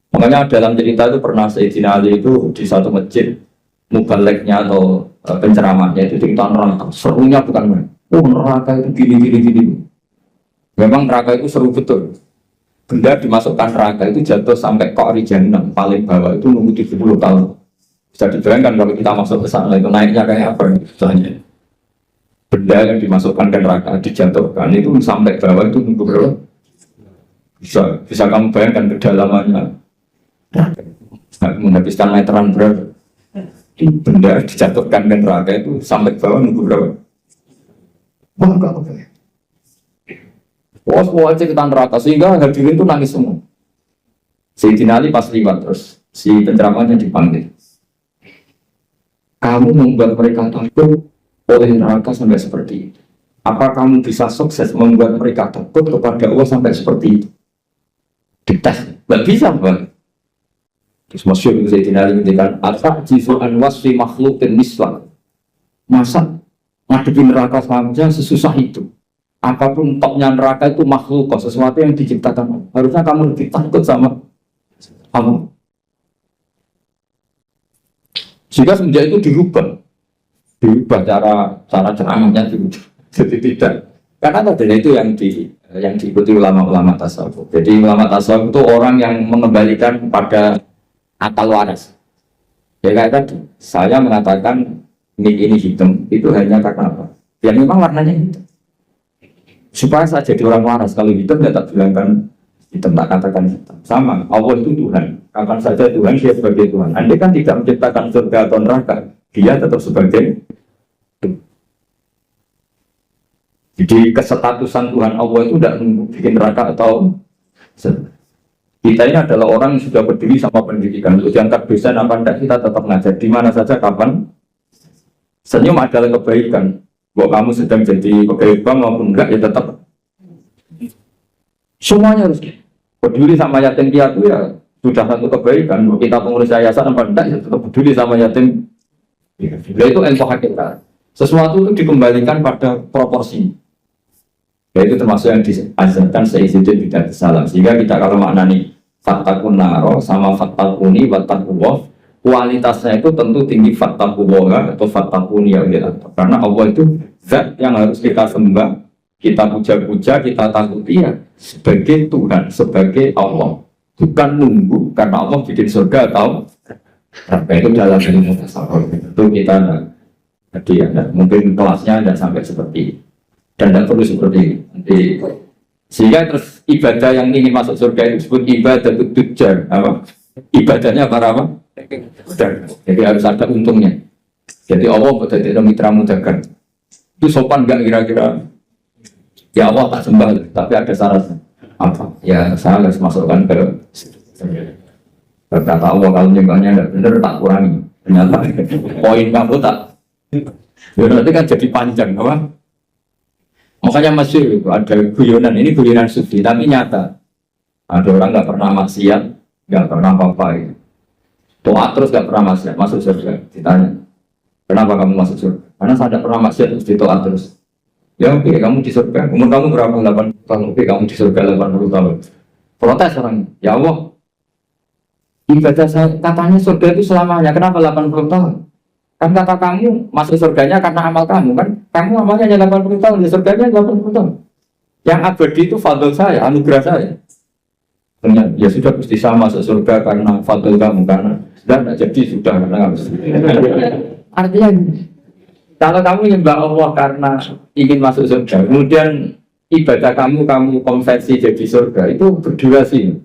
Makanya dalam cerita itu pernah Sayyidina Ali itu di satu masjid mubaleknya atau penceramahnya itu cerita neraka. Serunya bukan main. Oh neraka itu gini. Memang neraka itu seru betul. Benda dimasukkan neraka itu jatuh sampai ke Jahannam paling bawah itu nunggu 70 tahun. Bisa dibayangkan kalau kita masuk ke sana itu naiknya kayak apa misalnya. Benda yang dimasukkan ke neraka dijatuhkan itu sampai bawah itu nunggu berapa? Bisa kamu bayangkan kedalamannya. Menghabiskan meteran berapa? Benda dijatuhkan ke neraka itu sampai bawah nunggu berapa? Wah, enggak apa ya? Wah, aja kita neraka sehingga hadirin itu nangis semua. Sayyidina Ali pas liwat terus si penceramahnya dipanggil. Kamu membuat mereka takut oleh neraka sampai seperti itu. Apa kamu bisa sukses membuat mereka takut kepada Allah sampai seperti itu? Dites, nggak bisa bang. Terus masyhur Sayyidina Ali ngendikan, "At-ta'jizu an wasfi makhluqin mislan." Masa ngadepi neraka saja sesusah itu. Apapun topnya neraka itu makhluk, sesuatu yang diciptakan. Harusnya kamu lebih takut sama kamu. Jika semenjak itu dirubah cara ceramahnya dirubah. Jadi tidak. Karena tadinya itu yang diikuti ulama-ulama tasawuf. Jadi ulama tasawuf itu orang yang mengembalikan pada akal waras. Ya kayak tadi, saya mengatakan ini hitam itu hanya karena apa? Ya memang warnanya hitam. Supaya saya jadi orang waras, kalau hitam saya tak bilangkan hitam, tak katakan hitam. Sama, Allah itu Tuhan. Kapan saja Tuhan, dia sebagai Tuhan. Andai kan tidak menciptakan surga atau neraka, dia tetap sebagai Tuhan. Jadi kesetatusan Tuhan Allah itu tidak bikin neraka atau kita ini adalah orang yang sudah berdiri sama pendidikan. Untuk diangkat dosen apa tidak, kita tetap ngajar di mana saja, kapan. Senyum adalah kebaikan. Bahwa kamu sedang jadi pegawai bank maupun enggak, ya tetap semuanya harus peduli sama yatim piatu, ya sudah satu kebaikan. Kita pengurus yayasan apa enggak, ya tetap peduli sama yatim. Ya, itu ilmu hakikat. Sesuatu itu dikembalikan pada proporsi. Ya, itu termasuk yang diajarkan Sayyidina Bid'ah Salam. Sehingga kita kalau maknani fatakun naro sama fatakuni watakullah, kualitasnya itu tentu tinggi fattaqullaha atau fattaquni ya Allah. Karena Allah itu zat yang harus kita sembah, kita puja-puja, kita takuti ya sebagai Tuhan, sebagai Allah. Bukan nunggu karena Allah bikin surga atau apa itu dalam ilmu tasawuf. Itu kita jadi ya, mungkin kelasnya tidak sampai seperti ini. Dan tidak perlu seperti ini. Sehingga terus ibadah yang ingin masuk surga itu disebut ibadah tujar. Apa? Ibadahnya apa? Jadi harus ada untungnya. Jadi Allah berarti mitra dagang. Itu sopan nggak kira-kira? Ya Allah tak sembah, tapi ada syaratnya. Apa? Ya saya harus masukkan ke berkata Allah kalau nyembahnya nggak benar tak kurangi. Ternyata poin kamu tak. Ya nanti kan jadi panjang, apa? Makanya masih ada guyonan. Ini guyonan sufi, tapi nyata. Ada orang nggak pernah maksiat, nggak pernah apa-apa. Gitu. Doa terus gak pernah maksiat, masuk surga. Ditanya, kenapa kamu masuk surga? Karena saya tidak pernah maksiat, terus doa terus. Ya oke, kamu di surga. Umur kamu berapa? 80 tahun. Oke, kamu di surga 80 tahun. Protes orang, ya Allah, ibadah saya katanya surga itu selamanya. Kenapa 80 tahun? Kan kata kamu masuk surganya karena amal kamu kan? Kamu amalnya hanya 80 tahun, di surganya 80 tahun. Yang abadi itu fadl saya, anugerah saya. Ya sudah pasti sama masuk surga karena fadl kamu, karena sudah jadi sudah karena artinya kalau kamu nyembah Allah karena ingin masuk surga, kemudian ibadah kamu konversi jadi surga, itu berdurasi.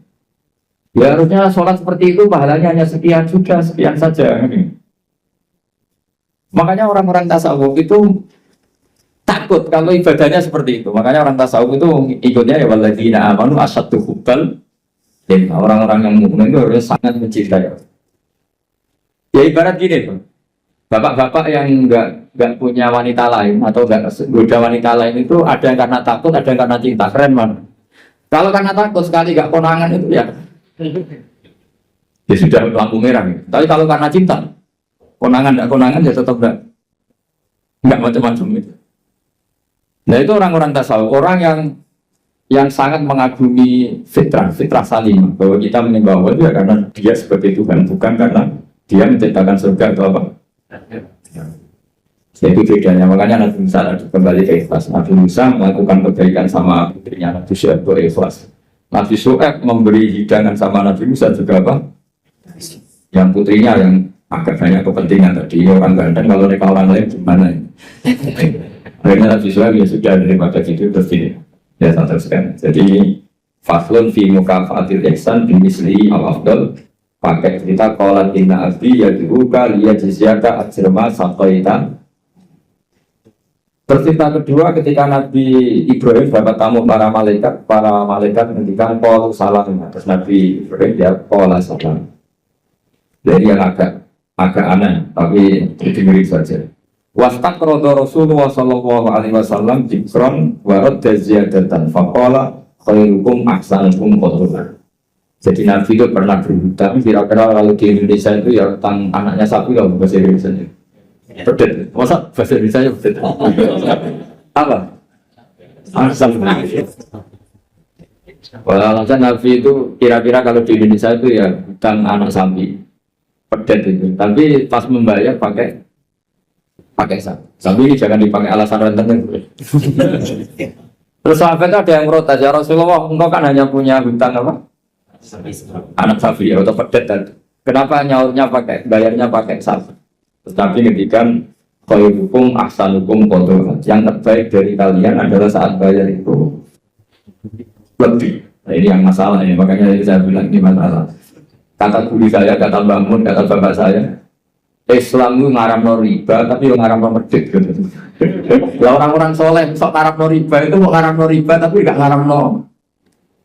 Ya harusnya sholat seperti itu pahalanya hanya sekian, sudah sekian saja. Makanya orang-orang tasawuf itu takut kalau ibadahnya seperti itu. Makanya orang tasawuf itu ikutnya ya walladzina amanu asyaddu hubbal. Orang-orang yang mukmin itu harus sangat mencintai. Ya ibarat gini tuh, bapak-bapak yang nggak punya wanita lain atau nggak goda wanita lain itu ada yang karena takut, ada yang karena cinta. Keren mana? Kalau karena takut sekali nggak konangan itu ya sudah lampu merah. Gitu. Tapi kalau karena cinta, konangan ya tetap nggak macam-macam itu. Nah itu orang-orang tasawuf, orang yang yang sangat mengagumi fitrah salimah, bahwa kita menyembah Allah itu ya karena dia sebagai Tuhan, bukan karena dia menciptakan surga atau apa. Itu bedanya. Makanya Nabi Musa kembali ke ikhlas. Nabi Musa melakukan kebaikan sama putrinya, Nabi Syuaib ikhlas. Nabi Syuaib memberi hidangan sama Nabi Musa juga apa? Yang putrinya yang agak banyak kepentingan tadi, orang ganteng, kalau mereka orang lain gimana? Akhirnya Nabi Syuaib ya sudah daripada gitu terus ini ya teruskan. Jadi faslun fi mukafatil ihsan bimisli al-afdal, pakai cerita qalat inna abdi yad'uka liyajziyaka ajrama saqaita. Cerita kedua ketika Nabi Ibrahim dapat tamu para malaikat menghentikan qol salam, terus Nabi Ibrahim dia qol salam. Jadi yang agak aneh tapi didengar saja. Wastak rodo Rasulullah sallallahu alaihi wasallam jikron warad ziyadatan faqala khairukum ahsanukum qatla. Jadi Nabi itu pernah berhutang, kira-kira kalau di Indonesia itu ya hutang anaknya sapi kalau bahasa Indonesia. Pedet, masa bahasa Indonesia pedet? Apa? Asal. Alasan Nabi itu kira-kira kalau di Indonesia itu ya hutang anak sapi, pedet itu. Tapi pas membayar pakai sapi ini jangan dipakai alasan rentenir. Terus sahabat itu ada yang protes, ya Rasulullah, engkau kan hanya punya hutang apa? Anak sapi atau pedet dan kenapa nyaurnya bayarnya pakai sapi? Tetapi ngedikan khairukum ahsanukum qatla, yang terbaik dari kalian adalah saat bayar itu lebih. Nah, ini yang masalah ini, makanya saya bilang ini masalah. Kata guru saya, kata Mbak Mun, kata bapak saya, Islam itu ngaramno riba, tapi yang ngaramno medit. Ya orang-orang soleh, sok ngaramno riba itu mau ngaramno riba, tapi nggak ngaramno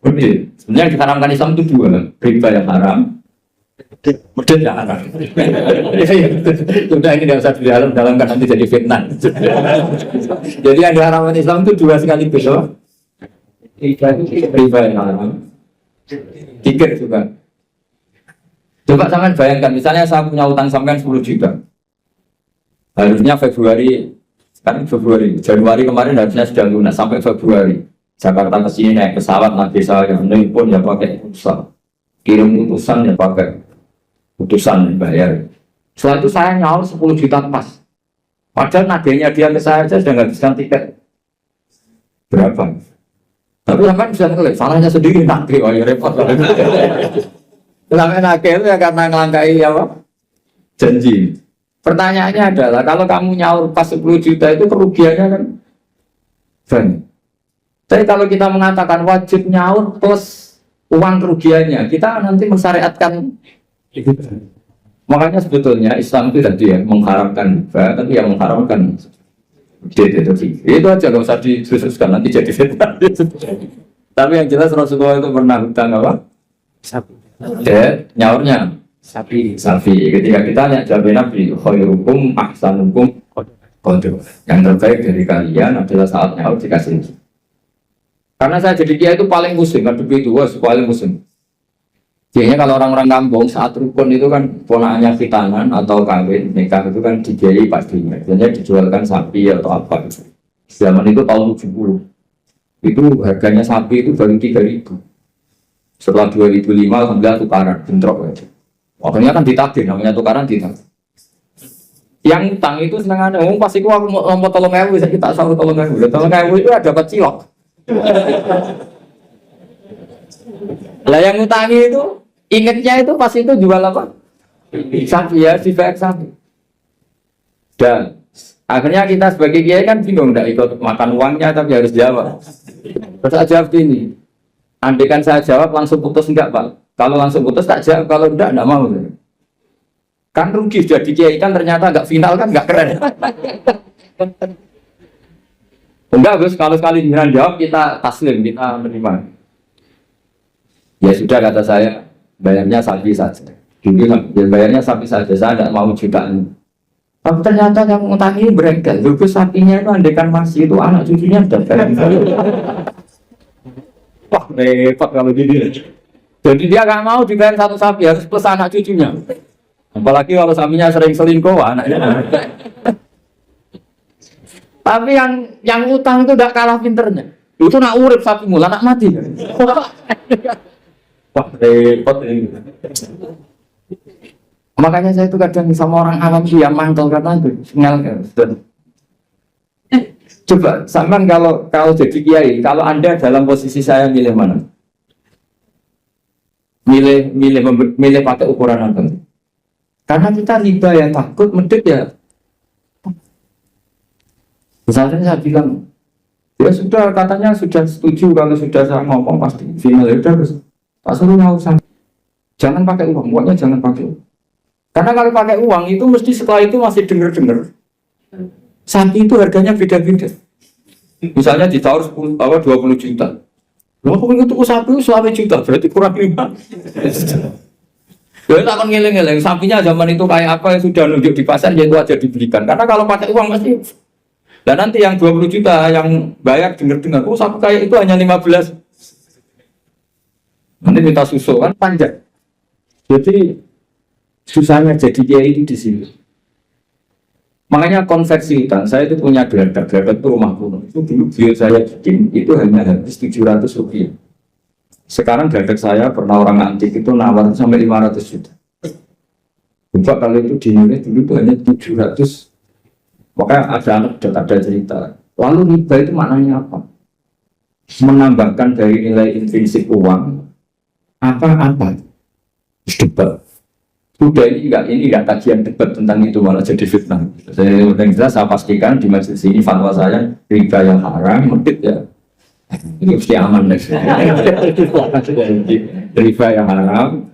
medit. Sebenarnya yang diharamkan Islam itu dua, riba yang haram, medit yang haram. Sudah ini tidak usah didalam kan nanti jadi fitnah. Jadi yang diharamkan Islam itu dua sekaligus, riba yang haram, tikir juga. Coba sampean bayangkan, misalnya saya punya utang sampean 10 juta. Harusnya Januari kemarin harusnya sudah lunas sampai Februari. Jakarta ke sini naik pesawat, nanti saya nelpon ya pakai pulsa. Kirim utusan ya pakai utusan bayar. Setelah itu saya nyaur 10 juta pas. Padahal nagihnya dia ke saya sudah menghabiskan tiket. Berapa? Tapi sampean bisa ngelik, salahnya sendiri nagih, oh ya repot. Sampai nakal ya karena ngelangkai apa? Janji. Pertanyaannya adalah kalau kamu nyaur pas 10 juta itu kerugiannya kan banyak. Tapi kalau kita mengatakan wajib nyaur plus uang kerugiannya, kita nanti mensyariatkan. Makanya sebetulnya Islam itu tadi ya mengharamkan riba, tapi yang mengharamkan itu aja nggak usah dikhususkan nanti jadi fitnah. Tapi yang jelas Rasulullah itu pernah hutang apa? Sapi. Nyaurnya sapi. Ketika kita lihat jawab Nabi, khairukum ahsanukum qatla. Yang terbaik dari kalian adalah saat nyaur dikasih. Karena saya jadi kiai itu paling musim, kan begitu, paling musim. Biasanya kalau orang-orang kampung saat rukun itu kan ponakannya khitanan atau kawin nikah itu kan dibiayai pastinya. Biasanya dijualkan sapi atau apa. Zaman itu tahun 70. Itu harganya sapi itu baru 3.000. Setelah 2005 alhamdulillah tukaran bentrok aja. Makanya kan ditagih, namanya tukaran ditagih. Yang utang itu senengannya, pasti aku mau tolong ewu, saya kita selalu tolong ewu itu ada dapat cilok. Lah yang utangi itu ingetnya itu pas itu jual apa? Sapi ya, si sapi. Dan akhirnya kita sebagai kiai kan bingung, tidak ikut makan uangnya tapi harus jawab. Terus saya jawab ini. Andaikan saya jawab langsung putus enggak Pak? Kalau langsung putus tak jawab, kalau enggak mau. Kan rugi sudah dikiaikan ternyata enggak final kan enggak keren. Enggak Gus, kalau sekali jangan jawab kita taslim, kita menerima. Ya sudah kata saya, bayarnya sapi saja. Dulu bayarnya sapi saja, saya enggak mau jutaan. Tapi ternyata yang ngutangi berengkel, Gus sapinya itu andaikan masih itu anak cucunya sudah bayar. Wah repot kalau gini. Jadi dia nggak mau dibayar satu sapi, harus plus anak cucunya. Apalagi kalau sapinya sering selingkuh, anaknya. Tapi yang utang itu tidak kalah pinternya. Itu nak urip sapi mula nak mati. Wah repot ini. Makanya saya itu kadang sama orang awam sih yang mantel kata itu sinyal kan. Coba sampean kalau jadi kiai, kalau Anda dalam posisi saya milih mana? Milih pakai ukuran apa? Karena kita riba yang takut medit ya. Misalnya saya bilang, ya sudah katanya sudah setuju kalau sudah saya ngomong pasti final ya udah terus. Tak suruh nggak usah. Jangan pakai uang, pokoknya jangan pakai uang. Karena kalau pakai uang itu mesti setelah itu masih denger. Sapi itu harganya beda-beda. Misalnya ditawar 20 juta. Kalau kamu itu sapi itu 1 juta, berarti kurang 5. Ya tak akan ngeleng-ngeleng. Sapinya zaman itu kayak apa yang sudah nunjuk di pasar, ya itu aja dibelikan. Karena kalau pakai uang pasti. Dan nanti yang 20 juta yang bayar dengar-dengar, oh sapi kayak itu hanya 15. Nanti minta susu kan panjang. Jadi susahnya jadi kiai itu di sini. Makanya konversi hutan, saya itu punya geladak itu rumah kuno. Itu dulu beliau saya bikin, itu hanya habis 700 rupiah. Sekarang geladak saya pernah orang antik itu nawar sampai 500 juta. Coba kalau itu dinilai dulu itu hanya 700. Makanya ada cerita. Lalu riba itu maknanya apa? Menambahkan dari nilai intrinsik uang apa-apa. Debat. Udah ini enggak kajian debat tentang itu malah jadi fitnah. Saya pastikan di majelis ini fatwa saya riba yang haram, medit ya. Ini mesti aman deh. Riba yang haram,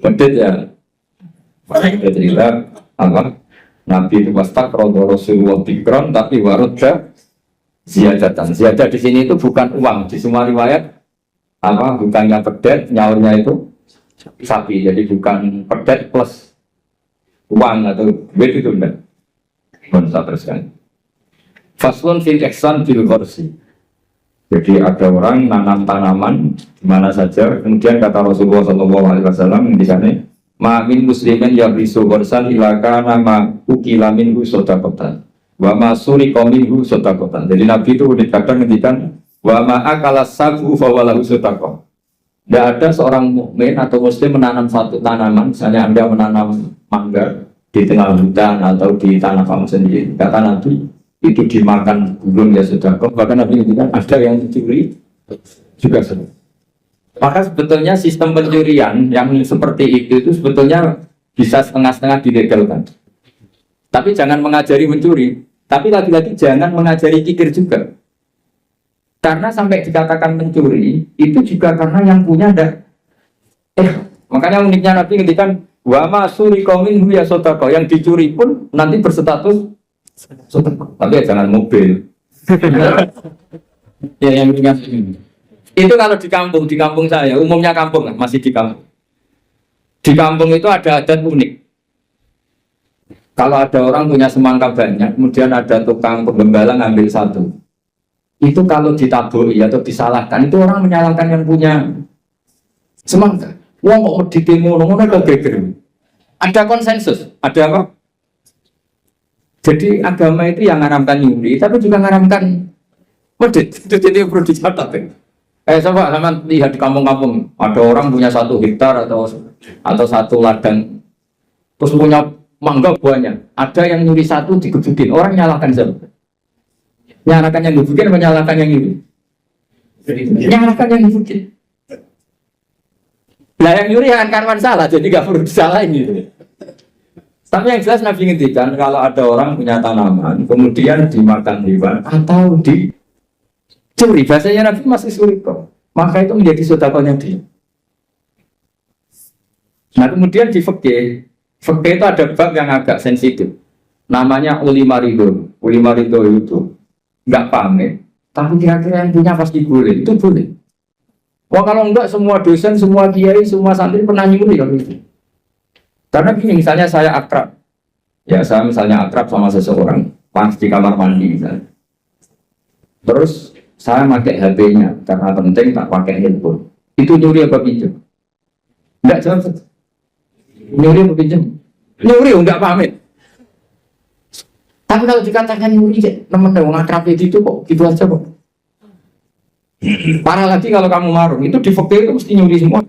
medit ya. Kita cerita apa? Nabi itu wastak rodo Rasulullah tikron tapi warudnya ziyadatan. Ziyadah di sini itu bukan uang. Di semua riwayat apa? Bukannya pedet, nyaurnya itu sapi, jadi bukan pedet plus uang atau duit itu enggak. Bisa teruskan. Faslun fil ihsan bil gharsi. Jadi ada orang nanam tanaman di mana saja, kemudian kata Rasulullah SAW mengendikane, ma min muslimin yabrisu gharsan ila kana ma ukila minhu sadaqatan wa ma suriqa minhu sadaqatan. Jadi Nabi itu kadang ngendikan wa ma akala sabu fa walahu sadaqah. Tidak ada seorang mukmin atau muslim menanam satu tanaman, misalnya Anda menanam mangga di tengah hutan atau di tanah kamu sendiri, kata Nabi itu dimakan burung ya sudah. Bahkan Nabi itu kan ada yang dicuri juga sudah. Maka sebetulnya sistem pencurian yang seperti itu sebetulnya bisa setengah-setengah dilegalkan. Tapi jangan mengajari mencuri, tapi lagi-lagi jangan mengajari kikir juga. Karena sampai dikatakan mencuri itu juga karena yang punya ada. Makanya uniknya Nabi ngendikan wa ma suriqa minhu ya sadaqah, yang dicuri pun nanti berstatus sadaqah. Tapi ya jangan mobil. Ya yang ingat itu kalau di kampung saya, umumnya kampung masih di kampung. Di kampung itu ada adat unik. Kalau ada orang punya semangka banyak, kemudian ada tukang penggembala ngambil satu. Itu kalau ditabui atau disalahkan, itu orang menyalahkan yang punya semangka. Wong kok medhite ngono kok geger. Ada konsensus, ada apa? Jadi agama itu yang ngaramkan nyuri, tapi juga ngaramkan medhit. Itu jadi perlu dicatat. Coba sama lihat di kampung-kampung, ada orang punya 1 hektar atau 1 ladang, terus punya mangga banyak. Ada yang nyuri 1 digebukin, orang nyalahkan siapa? Nyalakan yang dibukin, menyalahkan yang ini. Nyalakan yang dibukin. Lah yang nyuri yang karwan salah, jadi gak perlu disalahin gitu. Tapi yang jelas Nabi ngintikan kalau ada orang punya tanaman, kemudian dimakan hewan atau dicuri, bahasanya Nabi masih sulit kok. Maka itu menjadi sedekahnya dia. Nah kemudian di fikih itu ada bab yang agak sensitif. Namanya ulima ridho. Ulima ridho itu nggak pamit, tapi kira-kira yang punya pasti boleh, itu boleh. Wah kalau enggak semua dosen, semua kiai, semua santri pernah nyuri kalau itu. Karena gini, misalnya saya akrab, ya saya misalnya akrab sama seseorang, pas di kamar mandi misalnya. Terus saya pakai HP-nya karena penting tak pakai handphone. Itu nyuri apa pinjam? Enggak jawab. Nyuri apa pinjam? Nyuri enggak pamit. Tapi kalau dikatakan nyuri, teman-teman akrab itu kok gitu aja kok. Parah lagi kalau kamu marung, itu di fakir itu mesti nyuri semua.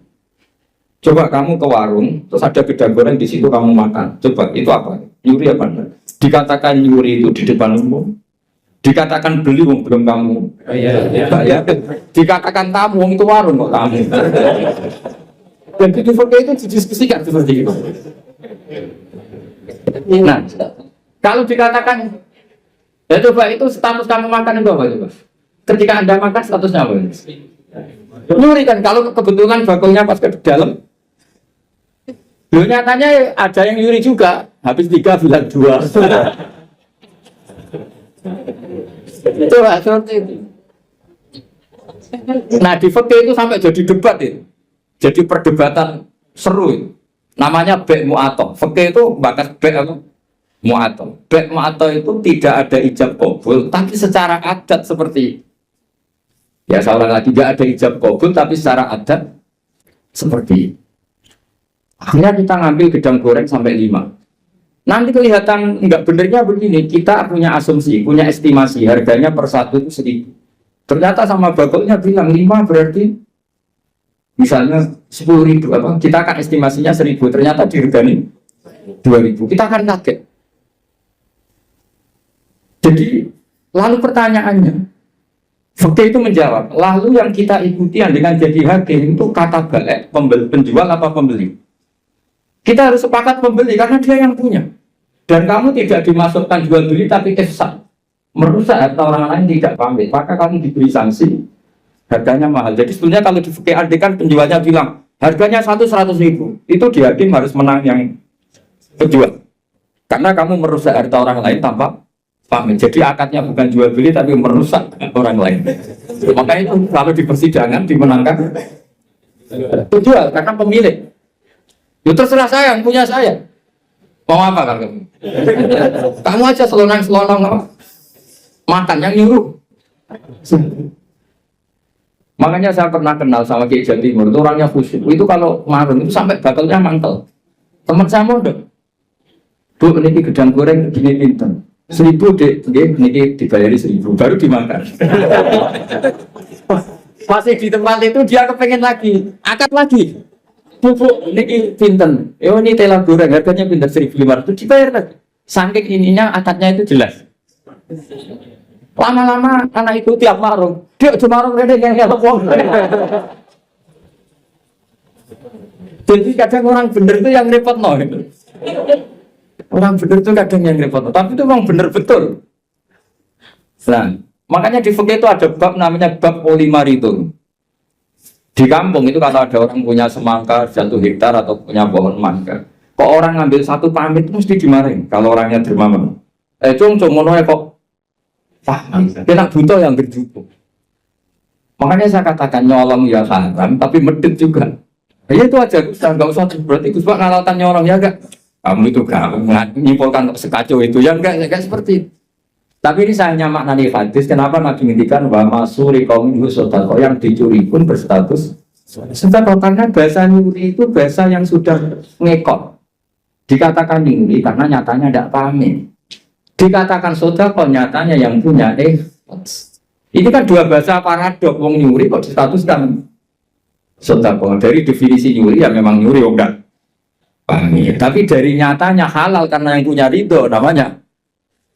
Coba kamu ke warung, terus ada gedang goreng di situ kamu makan. Coba itu apa? Nyuri apa enggak? Dikatakan nyuri itu di depan umum. Dikatakan beli wong belum kamu. Ya. Dikatakan tamu wong itu warung kok tamu. Dan di fakir itu didiskusikan seperti itu. Nah, kalau dikatakan ya coba itu status kamu makan itu apa coba? Ketika Anda makan statusnya apa? Nyuri kan, kalau kebetulan bakulnya pas ke dalam. Loh, nyatanya ada yang nyuri juga, habis 3 bilang 2. Itu seperti itu. Nah di fikih itu sampai jadi debat itu, jadi perdebatan seru itu. Namanya bek mu'ato. Fikih itu bakas bek apa? Mu'ato. Bek mu'ato itu tidak ada ijab qabul, tapi secara adat seperti ya seorang lagi tidak ada ijab qabul, tapi secara adat seperti akhirnya kita ngambil gedang goreng sampai 5. Nanti kelihatan nggak benernya begini, kita punya asumsi, punya estimasi harganya per satu itu 1.000. Ternyata sama bakulnya bilang 5 berarti misalnya 10.000 apa? Kita akan estimasinya 1.000, ternyata diregani 2.000. Kita akan kaget. Jadi lalu pertanyaannya, fakir itu menjawab, lalu yang kita ikuti dengan jadi hakim itu kata balik, penjual apa pembeli? Kita harus sepakat pembeli karena dia yang punya. Dan kamu tidak dimasukkan jual beli tapi ifsad, merusak harta orang lain tidak pamit, maka kamu diberi sanksi, harganya mahal. Jadi sebenarnya kalau di fikih kan penjualnya bilang harganya 100.000, itu di hakim harus menang yang penjual. Karena kamu merusak harta orang lain tanpa pamit. Jadi akadnya bukan jual beli tapi merusak orang lain. Makanya itu kalau di persidangan dimenangkan penjual karena pemilik. Ya terserah saya, yang punya saya. Mau apa kan kamu? Kamu aja selonang-selonang apa? Makan yang nyuruh. Makanya saya pernah kenal sama Kiai Jawa Timur, itu orangnya khusyuk. Itu kalau marun itu sampai bakalnya mantel. Teman saya mondok. Bu, ini gedang goreng gini pinten. 1.000 dek, ini dibayari 1.000, baru dimakan. Masih di tempat itu dia kepengen lagi, akad lagi. Bu, ini pinten. Ini tela goreng harganya pinten 1.500, dibayar lagi. Saking ininya akadnya itu jelas. Lama-lama anak itu tiap marung, dia cuma marung rene yang ngelok. Jadi kadang orang bener itu yang repot no. Orang bener itu kadang yang repot, tapi itu memang bener betul. Nah, makanya di fikih itu ada bab namanya bab polimaritum. Di kampung itu kalau ada orang punya semangka 1 hektar atau punya pohon mangga, kok orang ngambil 1 pamit mesti dimarahin kalau orangnya dermawan. Cung mono kok paham, kena butuh yang berjutu. Makanya saya katakan nyolong ya haram, tapi medit juga. Ya itu aja, nggak usah berarti Gus Pak ngalalkan nyolong ya enggak. Kamu itu gak menyimpulkan sekacau itu ya enggak seperti itu. Tapi ini saya hanya maknani hadis. Kenapa Nabi ngendikan wa masuri kaum sodako, yang dicuri pun berstatus sodako, karena bahasa nyuri itu bahasa yang sudah ngekot. Dikatakan nyuri karena nyatanya tidak pamit. Dikatakan sodako nyatanya yang punya ini kan dua bahasa paradok. Wong nyuri kok distatuskan sodako. Dari definisi nyuri ya memang nyuri enggak pamit. Tapi dari nyatanya halal karena yang punya ridho namanya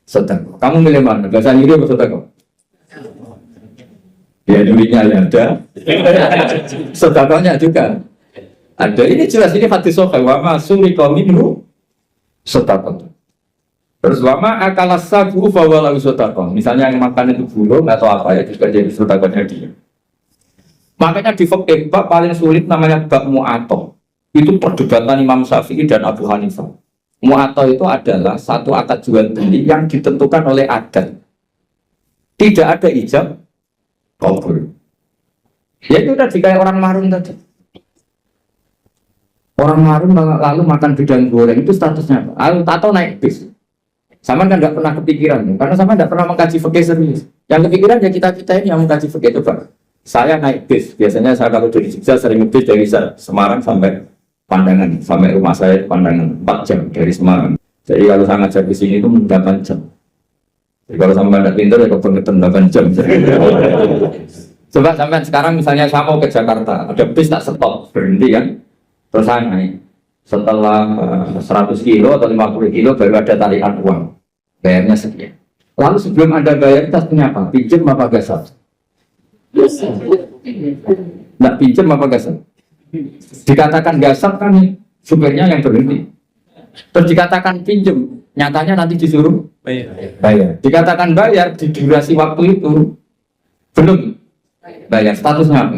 sedekah. Kamu milih mana? Bahasa nyuri atau sedekah? Ya nyurinya ya ada, sedekahnya juga ada. Ini jelas, ini hadis sahih. Wa ma sumika minhu sedekah. Terus wa ma akala sabu fa wala sedekah. Misalnya yang makan itu burung atau apa ya juga jadi sedekahnya dia. Makanya di fikih bab paling sulit namanya bab mu'athah. Itu perdebatan Imam Syafi'i dan Abu Hanifah. Mu'athah itu adalah satu akad jual beli yang ditentukan oleh adat. Tidak ada ijab qabul. Ya itu tadi kayak orang marun tadi. Orang marun lalu makan gedang goreng itu statusnya apa? Lalu tato naik bis. Sama kan nggak pernah kepikiran, karena sama nggak pernah mengkaji fikih serius. Yang kepikiran ya kita ini yang mengkaji fikih itu Pak. Saya naik bis. Biasanya saya kalau dari Jogja sering ngebis dari Semarang sampai Pandangan, sampai rumah saya itu Pandangan 4 jam dari Semarang. Jadi kalau saya ngajar di sini itu 8 jam. Jadi kalau sama nggak pintar ya kebangetan 8 jam. Coba sampai sekarang misalnya saya mau ke Jakarta, ada bis tak stop, berhenti kan, terus saya naik. Setelah 100 kilo atau 50 kilo baru ada tarikan uang, bayarnya sekian. Lalu sebelum Anda bayar, kita punya apa? Pinjam apa gasal? Nggak pinjam apa gasal? Dikatakan gasal kan supirnya yang berhenti. Terus dikatakan pinjam, nyatanya nanti disuruh bayar. Dikatakan bayar di durasi waktu itu belum bayar, statusnya apa?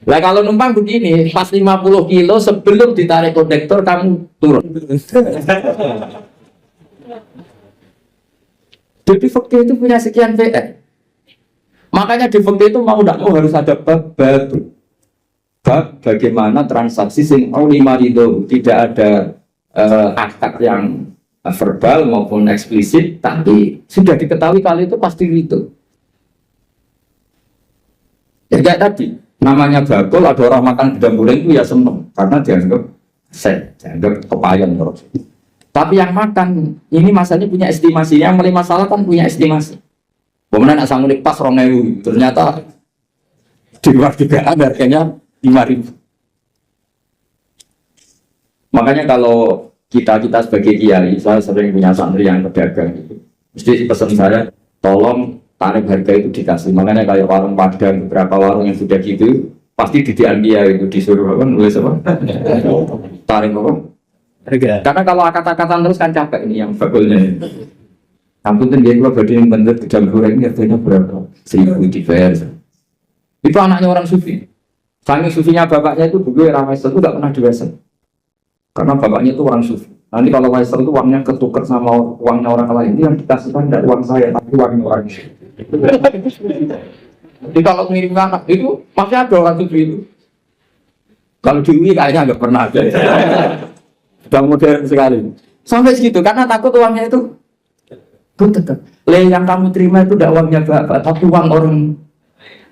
Lah kalau numpang begini, pas 50 kilo sebelum ditarik kondektor kamu turun. Jadi fakir itu punya sekian VR. Makanya di fakir itu mau tidak mau harus ada bab baru. Bab bagaimana transaksi sing lima itu tidak ada akad yang verbal maupun eksplisit, tapi sudah diketahui kali itu pasti itu. Ya kayak tadi, namanya bakul, ada orang makan gedang goreng itu ya seneng karena dianggap dianggap kepayan terus. Tapi yang makan ini masanya punya estimasi, yang mulai masalah kan punya estimasi. Kemudian asal ngulik pas 2.000, ternyata di luar dugaan harganya 5.000. Makanya kalau kita sebagai kiai, saya sering punya santri yang pedagang gitu. Mesti pesan saya, tolong tarif harga itu dikasih. Makanya kayak warung Padang, beberapa warung yang sudah gitu, pasti didian dia itu disuruh apa, nulis apa? Tarif apa? Harga. Karena kalau kata-kata terus kan capek ini yang bakulnya. Ampun tuh dia kalau berdiri bener gedang goreng ini harganya berapa? 1.000 dibayar. Itu anaknya orang sufi. Saking sufinya bapaknya itu dulu era Wesel itu nggak pernah diwasel. Karena bapaknya itu orang sufi. Nanti kalau Wesel itu uangnya ketukar sama uangnya orang lain, itu yang dikasihkan dari uang saya, tapi uangnya orang sufi. Jadi kalau ngirim anak itu masih ada orang sufi itu. Kalau di UI kayaknya nggak pernah ada. Sudah modern sekali. Sampai segitu karena takut uangnya itu tetap. Yang kamu terima itu tidak uangnya bapak, tapi uang orang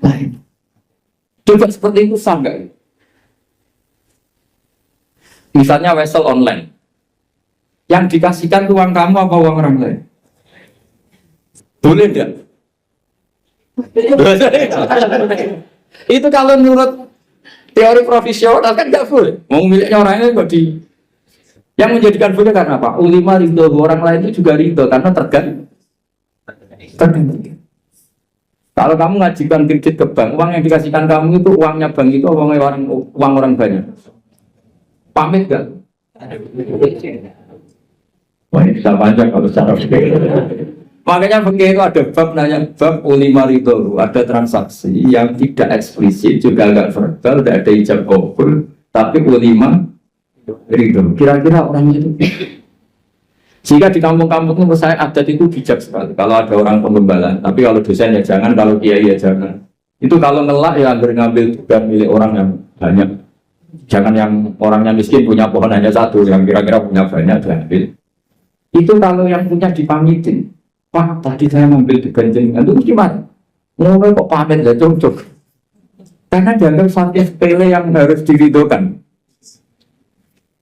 lain. Coba seperti itu sah nggak? Misalnya Wesel online, yang dikasihkan uang kamu apa uang orang lain? Boleh enggak? Itu kalau menurut teori profesional kan nggak boleh. Mau miliknya orang lain kok di. Yang menjadikan boleh karena apa? Ulama ridho, orang lain itu juga ridho karena tergantung. Kalau kamu ngajukan kredit ke bank, uang yang dikasihkan kamu itu uangnya bank itu uang orang banyak. Pamit gak? Wah ini bisa panjang kalau secara fikih. Makanya fikih itu ada bab nanya bab ulima ridho, ada transaksi yang tidak eksplisit juga agak verbal, tidak ada ijab kabul, tapi ulima ridho. Kira-kira orang itu. Jika di kampung-kampung menurut saya adat itu bijak sekali. Kalau ada orang penggembalaan, tapi kalau dosen ya jangan, kalau kiai ya jangan. Itu kalau ngelak ya ngambil juga milik orang yang banyak. Jangan yang orangnya miskin punya pohon hanya satu, yang kira-kira punya banyak diambil. Itu kalau yang punya dipamitin. Pak, tadi saya ngambil di ganjengan itu gimana? Ngomong kok pamit ya cocok. Karena dianggap satu sepele yang harus diridhokan.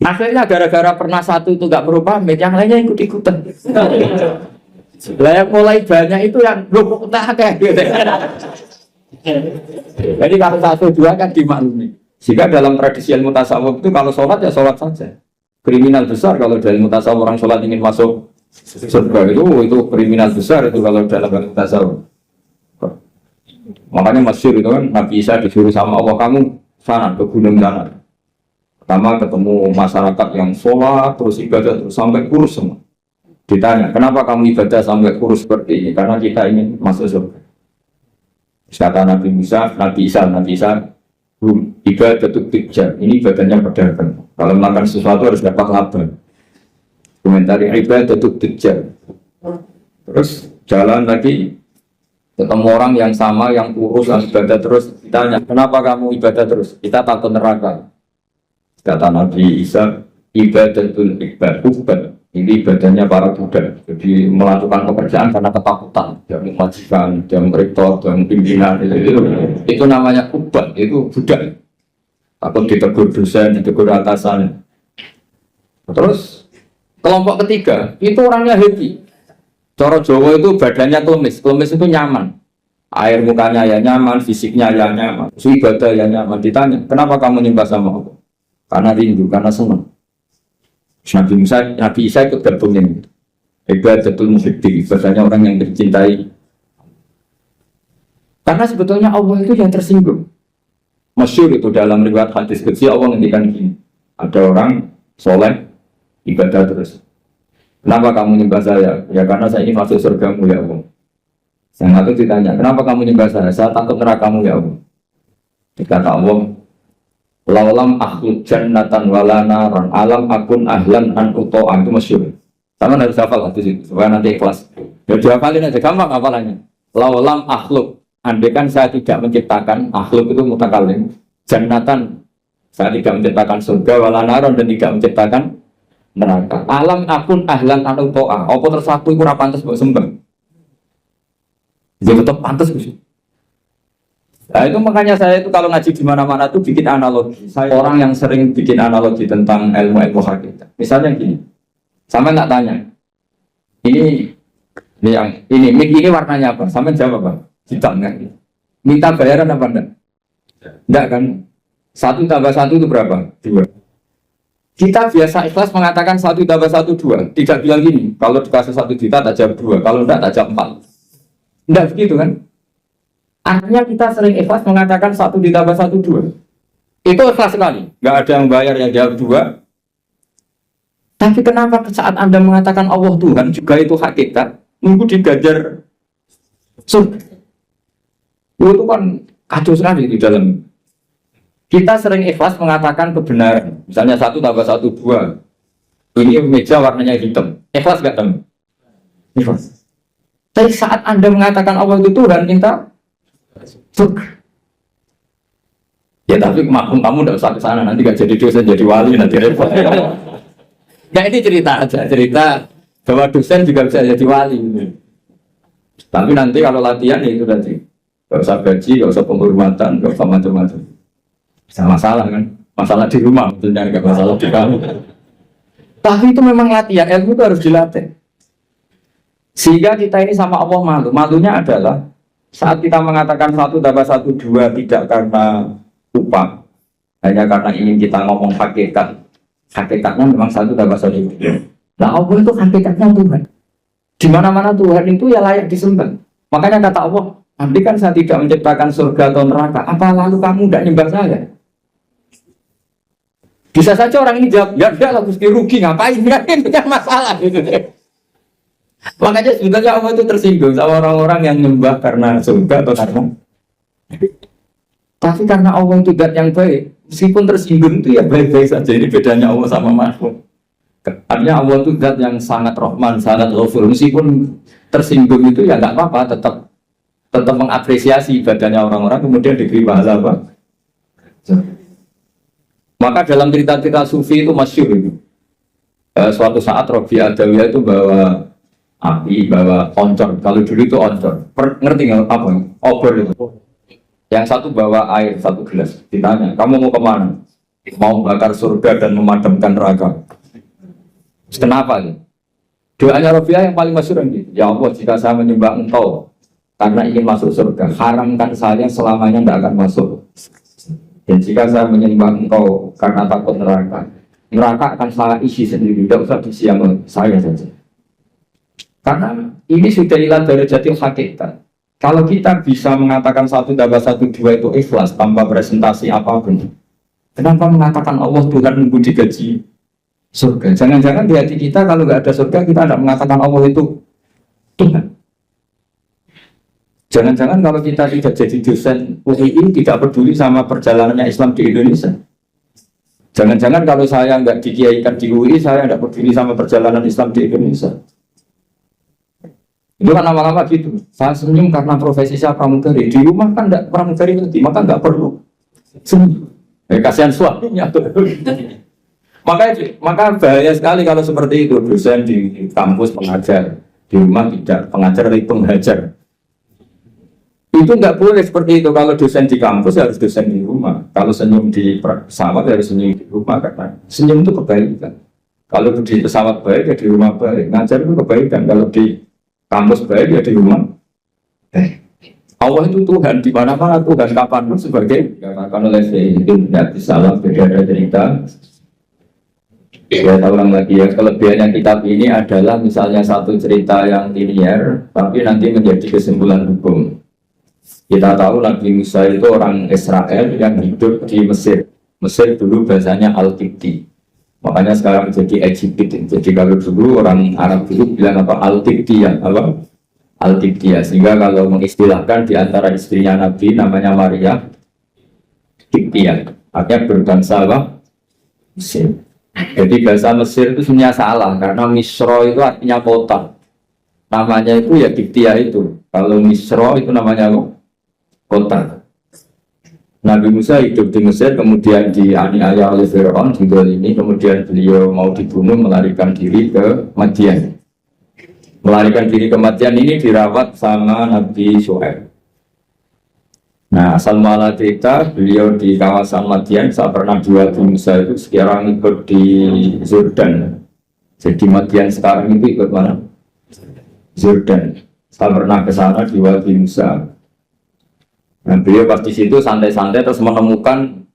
Akhirnya gara-gara pernah satu itu nggak perlu pamit, yang lainnya ikut-ikutan. Lah yang mulai banyak itu yang belum tak kayak gitu. Jadi kalau satu dua kan dimaklumi. Jika dalam tradisi ilmu tasawuf itu kalau sholat ya sholat saja. Kriminal besar kalau dalam ilmu tasawuf orang sholat ingin masuk surga itu kriminal besar itu kalau dalam ilmu tasawuf. Makanya masyhur itu kan Nabi Isa disuruh sama Allah, kamu sana ke gunung sana. Pertama ketemu masyarakat yang sholat terus ibadah terus sampai kurus semua. Ditanya, kenapa kamu ibadah sampai kurus seperti ini? Karena kita ingin masuk surga. Kata Nabi Isa, ibadah itu tijar. Ini ibadahnya pedagang. Kalau melakukan sesuatu harus dapat laba. Komentari ibadah itu tijar. Terus jalan lagi, ketemu orang yang sama, yang kurus, yang ibadah terus. Ditanya, kenapa kamu ibadah terus? Kita takut neraka. Kata Nabi Isa, ibadatul ibadah. Ini ibadahnya para budak. Jadi melakukan pekerjaan karena ketakutan. Dia majikan, dia rektor, dia pimpinan. Itu namanya ubah, itu budak. Takut ditegur dosen, ditegur atasan. Terus Kelompok ketiga itu orangnya happy. Coro Jawa itu badannya klemis, klemis itu nyaman. Air mukanya ya nyaman, fisiknya ya nyaman, ibadah ya nyaman. Ditanya, kenapa kamu nyembah sama Allah? Karena rindu, karena senang. Nabi Isa ikut gabung ini. Ibadatul muhibbi, bahasanya orang yang dicintai. Karena sebetulnya Allah itu yang tersinggung. Masyhur itu dalam riwayat hadis qudsi Allah ngendikan gini. Ada orang soleh ibadah terus. Kenapa kamu nyembah saya? Ya karena saya ingin masuk surgamu ya Allah. Yang satu ditanya, kenapa kamu nyembah saya? Saya takut nerakamu ya Allah. Dikata Allah, laulam akhluk jannatan wala naran alam akun ahlan an uto'an. Itu masyhur. Sama harus hafal hadis itu supaya nanti ikhlas. Ya dihafalin aja, gampang hafalannya. Laulam akhluk, andai kan saya tidak menciptakan, akhluk itu mutakalim, jannatan, saya tidak menciptakan surga wala naran dan tidak menciptakan neraka. Alam akun ahlan an uto'an. Apa tersaku itu pantas buat sembah. Jadi tetap pantas sih. Nah itu makanya saya itu kalau ngaji di mana-mana tuh bikin analogi. Saya orang yang sering bikin analogi tentang ilmu hakikat. Misalnya gini, sampai nggak tanya, ini yang ini warnanya apa? Sampai jawab apa? Hitam kan? Minta bayaran apa enggak? Enggak kan? 1 tambah 1 itu berapa? 2. Kita biasa ikhlas mengatakan 1 tambah 1 2. Tidak bilang gini, kalau dikasih 1 juta tak jawab 2, kalau enggak tak jawab 4. Enggak begitu kan? Artinya kita sering ikhlas mengatakan 1 ditambah 1 2. Itu ikhlas sekali. Enggak ada yang bayar yang jawab 2. Tapi kenapa saat Anda mengatakan Allah Tuhan juga itu hakikat, nunggu digajar surga? Itu kan kacau sekali di dalam. Kita sering ikhlas mengatakan kebenaran. Misalnya 1 tambah 1 2. Ini meja warnanya hitam. Ikhlas enggak teman? Ikhlas. Tapi saat Anda mengatakan Allah itu Tuhan, minta surga. Ya tapi maklum kamu tidak usah ke sana, nanti gak jadi dosen jadi wali nanti repot. Nah ini cerita aja, cerita bahwa dosen juga bisa jadi wali. Tapi nanti kalau latihan ya itu tadi, gak usah gaji, gak usah penghormatan, gak usah macam-macam. Bisa masalah kan, masalah di rumah, maksudnya gak masalah di kamu. Tapi itu memang latihan, ilmu itu harus dilatih. Sehingga kita ini sama Allah malu. Malunya adalah saat kita mengatakan 1 tambah 1 2 tidak karena upah, hanya karena ingin kita ngomong hakikat. Hakikatnya memang 1 tambah 1 2. Nah Allah itu hakikatnya Tuhan. Di mana-mana Tuhan itu ya layak disembah. Makanya kata Allah, nanti kan saya tidak menciptakan surga atau neraka, apa lalu kamu tidak nyembah saya? Bisa saja orang ini jawab, ya udah lah Gusti rugi ngapain? Ini kan masalah gitu deh. Makanya sebenarnya Allah itu tersinggung sama orang-orang yang nyembah karena surga atau karena. Tapi karena Allah itu zat yang baik, meskipun tersinggung itu ya baik-baik saja. Ini bedanya Allah sama makhluk. Artinya Allah itu zat yang sangat Rahman, sangat Ghafur. Meskipun tersinggung itu ya nggak apa-apa, tetap mengapresiasi ibadahnya orang-orang, kemudian diberi pahala apa. Maka dalam cerita-cerita sufi itu masyhur itu. Suatu saat Rabi Adawiyah itu bawa api, bawa oncor. Kalau dulu itu oncor. Ngerti nggak apa? Obor itu. Yang satu bawa air 1 gelas. Ditanya, kamu mau kemana? Mau bakar surga dan memadamkan neraka. Kenapa? Doanya Rabi'ah yang paling masyhur gitu. Ya Allah, jika saya menyembah Engkau karena ingin masuk surga, haramkan saya selamanya tidak akan masuk. Dan jika saya menyembah Engkau karena takut neraka, neraka akan saya isi sendiri. Tidak usah diisi sama saya saja. Karena ini sudah ilah dari jati hakikat. Kalau kita bisa mengatakan 1 tambah 1 2 itu ikhlas tanpa presentasi apapun, kenapa mengatakan Allah Tuhan nunggu digaji surga? Jangan-jangan di hati kita kalau nggak ada surga kita tidak mengatakan Allah itu Tuhan. Jangan-jangan kalau kita tidak jadi dosen UI tidak peduli sama perjalanannya Islam di Indonesia. Jangan-jangan kalau saya nggak dikiaikan di UI saya tidak peduli sama perjalanan Islam di Indonesia. Itu kan lama-lama gitu. Saya senyum karena profesi saya pramugari. Di rumah kan tidak pramugari lagi, maka nggak perlu senyum. Kasihan suaminya tuh. Maka bahaya sekali kalau seperti itu. Dosen di kampus pengajar, di rumah tidak pengajar tapi penghajar. Itu nggak boleh seperti itu. Kalau dosen di kampus harus dosen di rumah. Kalau senyum di pesawat harus senyum di rumah, karena senyum itu kebaikan. Kalau di pesawat baik ya di rumah baik. Ngajar itu kebaikan. Kalau di kampus baik ya di rumah. Allah itu Tuhan di mana-mana, Tuhan kapanpun sebagai dikatakan oleh Sayyidina Nabi Sallam. Beda ada cerita. Ya ulang lagi ya, kelebihannya kitab ini adalah misalnya satu cerita yang linear, tapi nanti menjadi kesimpulan hukum. Kita tahu Nabi Musa itu orang Israel yang hidup di Mesir. Mesir dulu bahasanya Al-Qibti. Makanya sekarang jadi Egypt. Jadi kalau dulu orang Arab dulu bilang apa Al-Qibtiyah, apa Al-Qibtiyah. Sehingga kalau mengistilahkan di antara istrinya Nabi namanya Maria Qibtiyah. Artinya berbangsa apa? Mesir. Jadi bahasa Mesir itu sebenarnya salah karena Misro itu artinya kota. Namanya itu ya Qibtiyah itu. Kalau Misro itu namanya kota. Nabi Musa hidup di Mesir, kemudian dianiaya oleh Fir'aun ini, kemudian beliau mau dibunuh, melarikan diri ke Madian. Melarikan diri ke Madian ini dirawat sama Nabi Syuaib. Nah, asal mula cerita, beliau di kawasan Madian, saya pernah jual di Musa itu sekarang ikut di Jordan. Jadi Madian sekarang itu ikut mana? Jordan. Saya pernah ke sana di Wadi Musa. Nah, beliau pas di situ santai-santai terus menemukan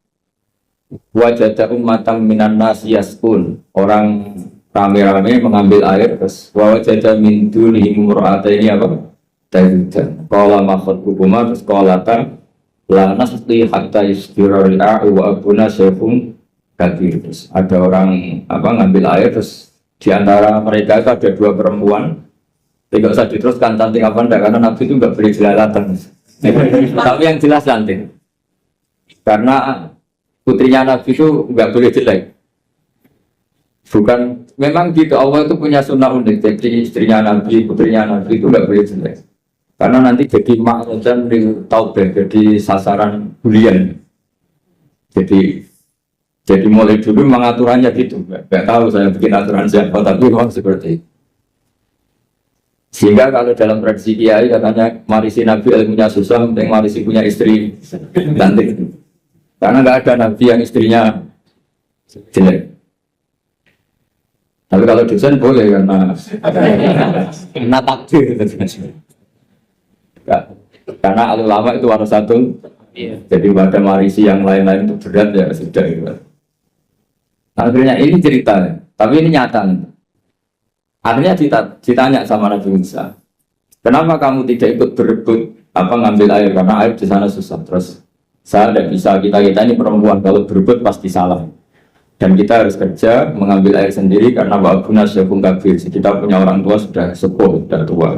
wajah ummatan minan nasi yaskun, orang rame-rame mengambil air terus wajah min dunihi mur'ataini apa? Tayyidan. Qala ma khatbukuma terus qalata la nasqi hatta yusdira ri'a'u wa abuna syaikhun kabir. Terus ada orang apa ngambil air terus di antara mereka itu ada dua perempuan. Tidak usah diteruskan cantik apa enggak karena Nabi itu enggak boleh jelalatan. Tapi yang jelas cantik. Karena putrinya Nabi itu enggak boleh jelek. Bukan, memang gitu Allah itu punya sunnah unik. Jadi istrinya Nabi, putrinya Nabi itu enggak boleh jelek. Karena nanti jadi makludan di taubah, jadi sasaran bulian. Jadi mulai dulu mengaturannya gitu. Enggak tahu saya bikin aturan siapa, tapi memang seperti itu. Sehingga kalau dalam tradisi kiai katanya marisi Nabi ilmunya susah, penting marisi punya istri cantik. Karena nggak ada Nabi yang istrinya jelek. Tapi kalau dosen boleh karena takdir. Karena ulama itu harus satu. Jadi pada marisi yang lain-lain itu berat ya sudah. Gitu. Akhirnya ini cerita, tapi ini nyata. Akhirnya ditanya sama Nabi Musa, kenapa kamu tidak ikut berebut ngambil air karena air di sana susah. Terus saya tidak bisa, kita ini perempuan kalau berebut pasti salah. Dan kita harus kerja mengambil air sendiri karena wa'abuna syaikhun kabir. Kita punya orang tua sudah sepuh, sudah tua.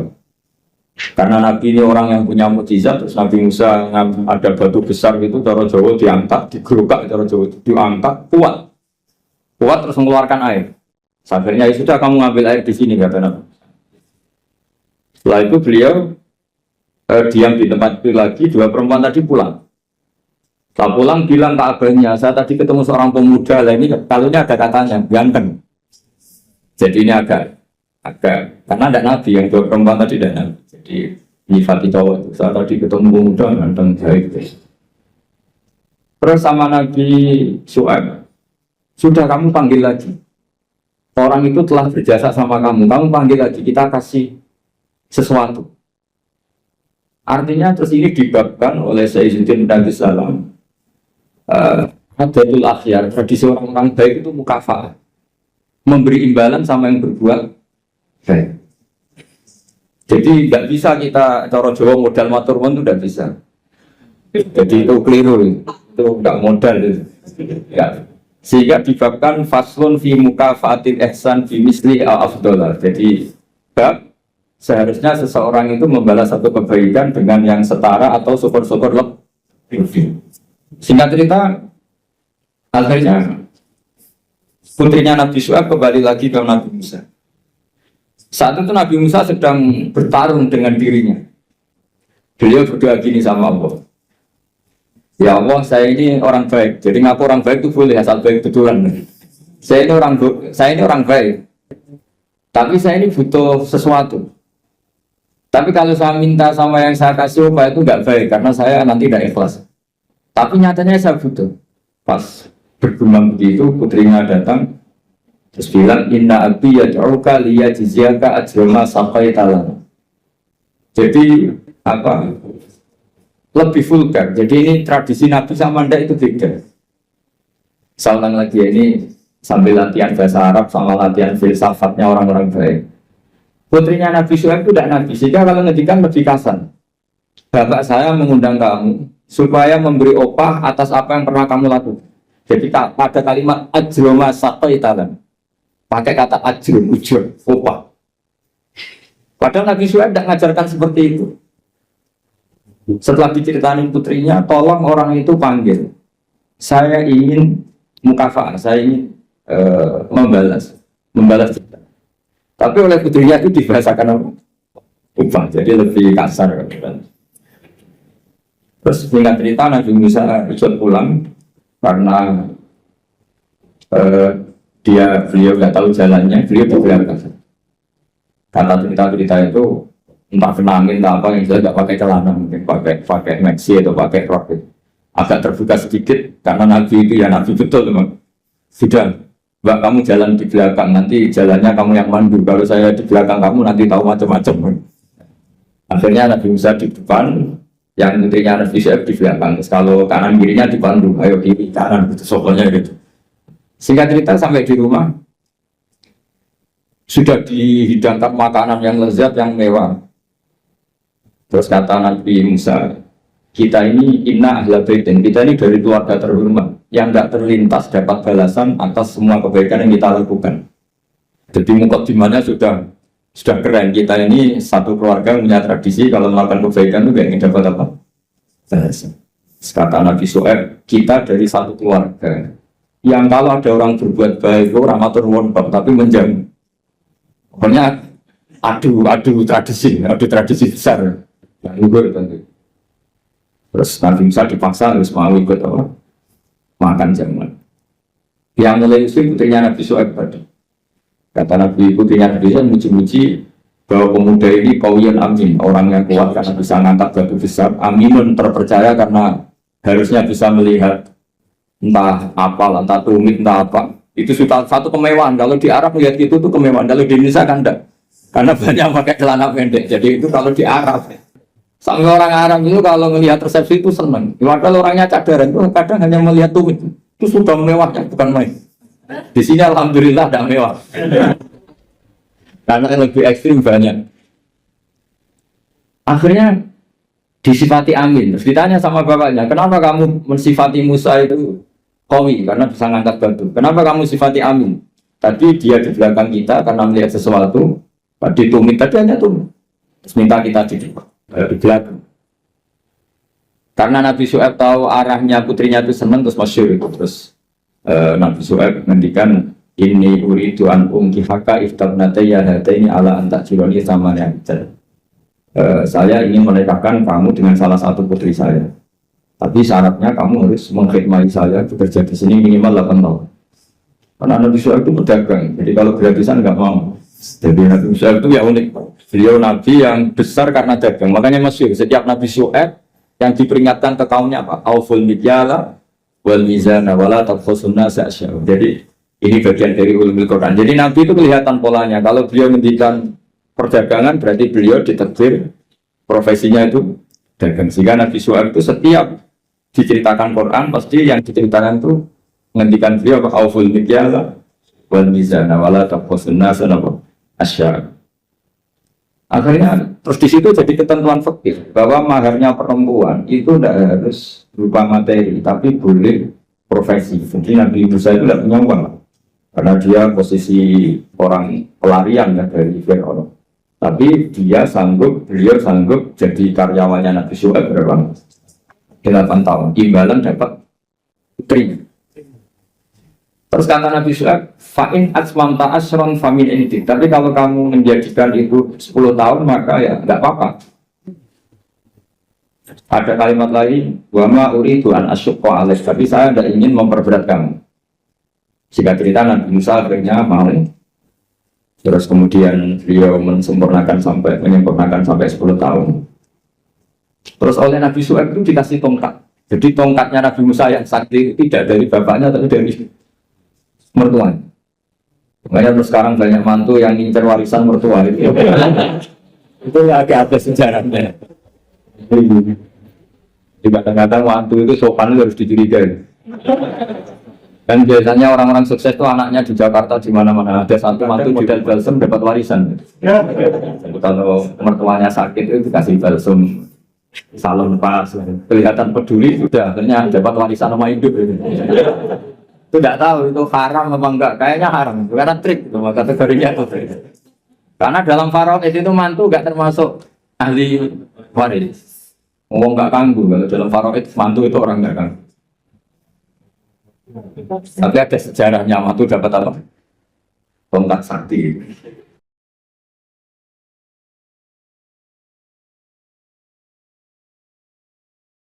Karena Nabi ini orang yang punya mukjizat, terus Nabi Musa ada batu besar gitu, cara Jawa diangkat, digerukak, cara Jawa diangkat, kuat terus mengeluarkan air. Akhirnya sudah kamu ngambil air di sini kata Nabi. Setelah itu beliau diam di tempat itu lagi, dua perempuan tadi pulang. Setelah pulang bilang ke abahnya, saya tadi ketemu seorang pemuda, lah ini kalaunya ada katanya, ganteng. Jadi ini agak karena ada Nabi, yang dua perempuan tadi ada Nabi. Jadi nyifati cowok itu, saya tadi ketemu pemuda, ganteng, baik. Terus sama Nabi Syuaib, sudah kamu panggil lagi. Orang itu telah berjasa sama kamu panggil lagi, kita kasih sesuatu. Artinya terus ini dibabkan oleh Sayyidina Nabi Sallam. Adatul akhyar, tradisi orang-orang baik itu mukafa'ah, memberi imbalan sama yang berbuat baik. Jadi nggak bisa kita cara Jawa modal matur nuwun itu nggak bisa. Jadi itu keliru, itu nggak modal itu. Ya. Sehingga dibabkan faslun fi mukafaatil ihsan fi misli al-afdolah. Jadi bab seharusnya seseorang itu membalas satu kebaikan dengan yang setara atau syukur-syukur lebih. Singkat cerita, akhirnya putrinya Nabi Syuaib kembali lagi ke Nabi Musa. Saat itu Nabi Musa sedang bertarung dengan dirinya. Beliau berdoa gini sama Allah. Ya Allah, saya ini orang baik. Jadi ngaku orang baik itu boleh asal baik betulan. Saya ini orang baik. Tapi saya ini butuh sesuatu. Tapi kalau saya minta sama yang saya kasih upah itu nggak baik karena saya nanti tidak ikhlas. Tapi nyatanya saya butuh. Pas bergumam begitu, putrinya datang. Terus bilang inna abi yad'uka liyajziyaka ajra ma saqaita lana. Jadi apa? Lebih vulgar. Jadi ini tradisi Nabi sama Anda itu beda. Misalkan lagi ini sambil latihan bahasa Arab sama latihan filsafatnya orang-orang baik. Putrinya Nabi Syuaib itu tidak Nabi, sehingga kalau ngedikan lebih kasar. Bapak saya mengundang kamu supaya memberi opah atas apa yang pernah kamu lakukan. Jadi pada kalimat ajroma saqaitalan pakai kata ajrum, ujur, opah. Padahal Nabi Syuaib tidak mengajarkan seperti itu. Setelah diceritain putrinya, tolong orang itu panggil. Saya ingin mukafa'ah, saya ingin membalas cinta. Tapi oleh putrinya itu dibahasakan apa? Upah, jadi lebih kasar kan. Terus singkat cerita Nabi Musa ikut pulang karena beliau nggak tahu jalannya, beliau di belakang. Kata cerita itu entah kena angin entah apa yang saya nggak pakai celana, mungkin pakai maxi atau pakai rok. Agak terbuka sedikit karena Nabi itu ya Nabi betul memang. Sudah, Mbak kamu jalan di belakang, nanti jalannya kamu yang mandu. Kalau saya di belakang kamu nanti tahu macam-macam. Akhirnya Nabi Musa di depan, yang putrinya Nabi Syuaib di belakang. Terus kalau kanan kirinya dipandu, ayo kiri kanan gitu, soalnya gitu. Singkat cerita sampai di rumah sudah dihidangkan makanan yang lezat, yang mewah. Terus kata Nabi Musa, kita ini inna ahla baitin, kita ini dari keluarga terhormat yang tidak terlintas dapat balasan atas semua kebaikan yang kita lakukan. Jadi mukadimahnya sudah keren. Kita ini satu keluarga punya tradisi kalau melakukan kebaikan itu gak ingin dapat apa? Balasan. Kata Nabi Syuaib, kita dari satu keluarga yang kalau ada orang berbuat baik orang atur nuwun tapi menjamu. Pokoknya adu tradisi besar yang luhur tentu. Terus Nabi Musa dipaksa harus mau ikut apa? Makan jamuan. Yang mulai usul putrinya Nabi Syuaib tadi. Kata Nabi putrinya Nabi Syuaib muji-muji bahwa pemuda ini qawiyyun amin, orang yang kuat karena bisa ngangkat batu besar, aminun terpercaya karena harusnya bisa melihat entah apa, entah tumit, entah apa. Itu sudah satu kemewahan. Kalau di Arab melihat itu tuh kemewahan. Kalau di Indonesia kan enggak. Karena banyak pakai celana pendek. Jadi itu kalau di Arab. Sampai orang Arab itu kalau melihat resepsi itu senang. Padahal orangnya cadaran itu kadang hanya melihat tumit. Itu sudah mewahnya, bukan main. Di sini alhamdulillah tidak mewah. Karena yang lebih ekstrim banyak. Akhirnya disifati amin. Terus ditanya sama bapaknya, kenapa kamu mensifati Musa itu qawi karena bisa ngangkat batu? Kenapa kamu sifati amin? Tadi dia di belakang kita karena melihat sesuatu. Tadi tumit, tadi hanya tumit. Terus minta kita di belakang. Karena Nabi Syuaib tahu arahnya putrinya itu senang, terus masyhur itu. Terus Nabi Syuaib ngendikan ini uridu an unkihaka iftabnataya hataini ala antajironi sama yang saya ingin menikahkan kamu dengan salah satu putri saya. Tapi syaratnya kamu harus mengkhidmati saya bekerja di sini minimal 8 tahun. Karena Nabi Syuaib itu pedagang, jadi kalau gratisan nggak mau. Jadi Nabi Syuaib itu ya unik. Beliau Nabi yang besar karena dagang. Makanya masyhur setiap Nabi Syuaib yang diperingatkan ke kaumnya apa? Auful mikyala wal mizana wala tabkhasun nasa asya'u. Jadi ini bagian dari ulumul Quran. Jadi Nabi itu kelihatan polanya. Kalau beliau ngendikan perdagangan berarti beliau ditakdir profesinya itu dagang. Sehingga Nabi Syuaib itu setiap diceritakan Quran pasti yang diceritakan itu ngendikan beliau apa? Auful mikyala wal mizana wala tabkhasun nasa asya'u. Akhirnya terus di situ jadi ketentuan fikih bahwa maharnya perempuan itu tidak harus berupa materi tapi boleh profesi. Jadi Nabi Musa itu tidak punya uang karena dia posisi orang pelarian ya, dari Fir'aun. Tapi beliau sanggup jadi karyawannya Nabi Syuaib berapa? 8 tahun. Imbalan dapat putri. Terus kata Nabi Syuaib, fa'in atsmamta asron famin inti. Tapi kalau kamu menjadikan itu 10 tahun, maka ya enggak apa-apa. Ada kalimat lain, wa ma uridu an asyqa alaik. Tapi saya tidak ingin memperberat kamu. Jika cerita Nabi Musa akhirnya mau. Terus kemudian beliau menyempurnakan sampai 10 tahun. Terus oleh Nabi Syuaib itu dikasih tongkat. Jadi tongkatnya Nabi Musa yang sakti tidak dari bapaknya, tapi dari mertuanya. Makanya terus sekarang banyak mantu yang ngincer warisan mertua itu. Itu ya agak ada sejarahnya. Di kadang-kadang mantu itu sopan itu harus dicurigai. Kan biasanya orang-orang sukses itu anaknya di Jakarta di mana-mana ada satu mantu model balsem dapat warisan. Kalau mertuanya sakit itu dikasih balsem salon pas, kelihatan peduli sudah akhirnya dapat warisan sama hidup. Itu tidak tahu itu haram apa enggak, kayaknya haram karena trik itu kategorinya itu trik. Karena dalam faraid itu mantu enggak termasuk ahli waris. Ngomong enggak kanggu kalau dalam faraid mantu itu orang enggak kanggu. Tapi ada sejarahnya mantu dapat apa? Tongkat sakti.